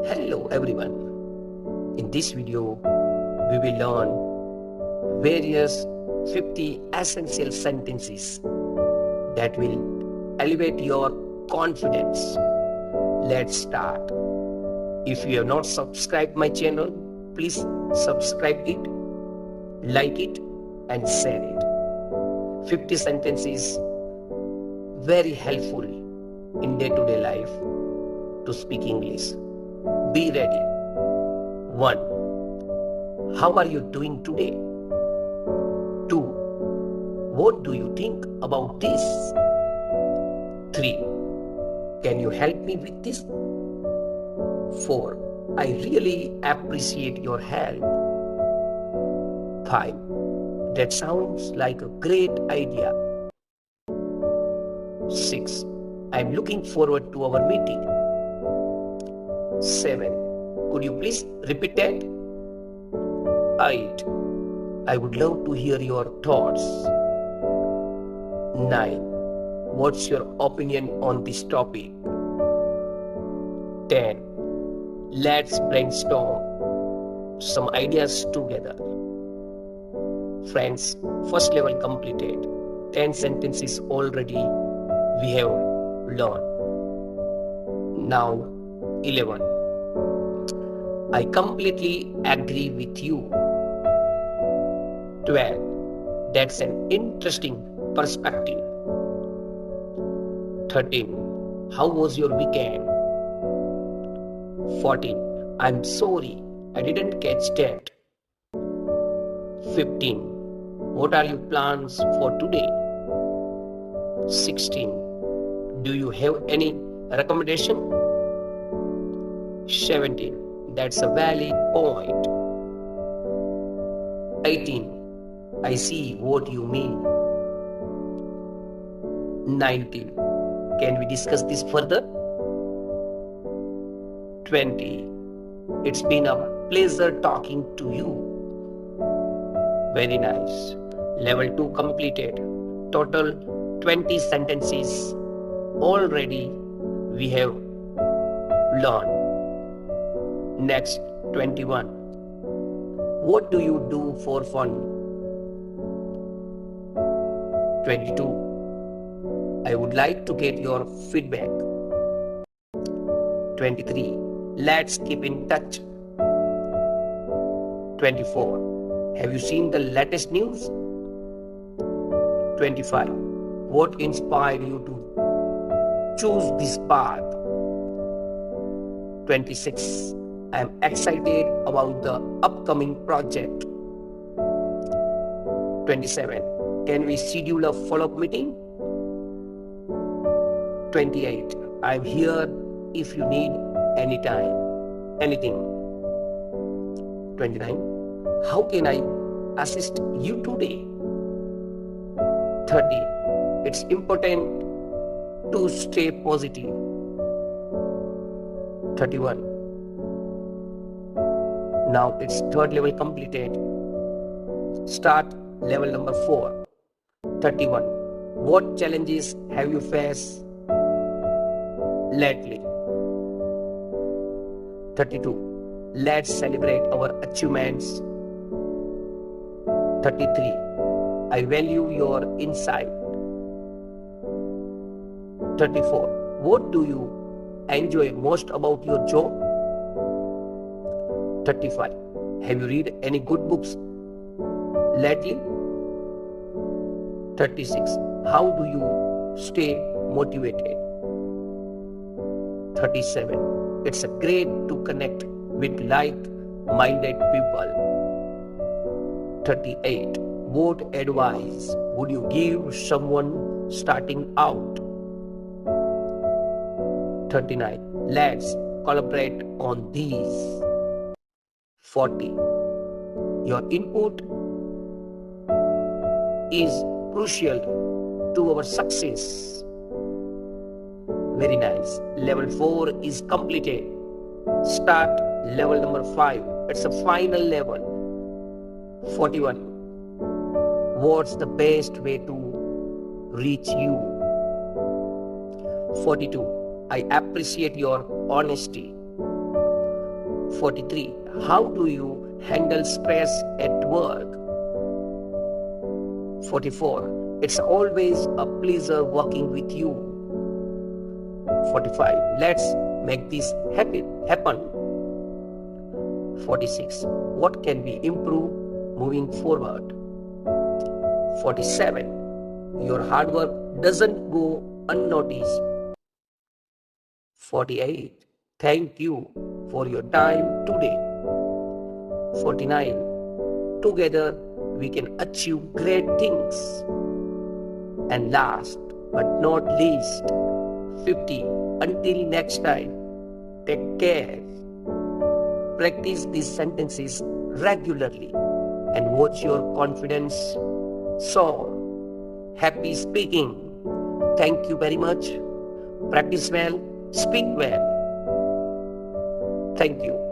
Hello everyone. In this video, we will learn various 50 essential sentences that will elevate your confidence. Let's start. If you have not subscribed my channel, please subscribe it, like it and share it. 50 sentences very helpful in day-to-day life to speak English. Be ready. 1. How are you doing today? 2. What do you think about this? 3. Can you help me with this? 4. I really appreciate your help. 5. That sounds like a great idea. 6. I'm looking forward to our meeting. 7. Could you please repeat that? 8. I would love to hear your thoughts. 9. What's your opinion on this topic? 10. Let's brainstorm some ideas together. Friends, first level completed. 10 sentences already we have learned. Now 11. I completely agree with you. 12. That's an interesting perspective. 13. How was your weekend? 14. I'm sorry, I didn't catch that. 15. What are your plans for today? 16. Do you have any recommendation? 17. That's a valid point. 18. I see what you mean. 19. Can we discuss this further? 20. It's been a pleasure talking to you. Very nice. Level 2 completed. Total 20 sentences already we have learned. Next, 21. What do you do for fun? 22. I would like to get your feedback. 23. Let's keep in touch. 24. Have you seen the latest news? 25. What inspired you to choose this path? 26. I am excited about the upcoming project. 27. Can we schedule a follow-up meeting? 28. I'm here if you need anything. 29. How can I assist you today? 30. It's important to stay positive. 31. Now it's third level completed. Start level number 4. 31. What challenges have you faced lately? 32. Let's celebrate our achievements. 33. I value your insight. 34. What do you enjoy most about your job? 35. Have you read any good books lately? 36. How do you stay motivated? 37. It's a great to connect with like-minded people. 38. What advice would you give someone starting out? 39. Let's collaborate on these. 40. Your input is crucial to our success. Very nice. Level 4 is completed. Start level number 5. It's a final level. 41. What's the best way to reach you? 42. I appreciate your honesty. 43. How do you handle stress at work? 44. It's always a pleasure working with you. 45. Let's make this happen. 46. What can we improve moving forward? 47. Your hard work doesn't go unnoticed. 48. Thank you for your time today. 49. Together we can achieve great things. And last but not least, 50. Until next time, take care. Practice these sentences regularly and watch your confidence soar. Happy speaking. Thank you very much. Practice well, speak well. Thank you.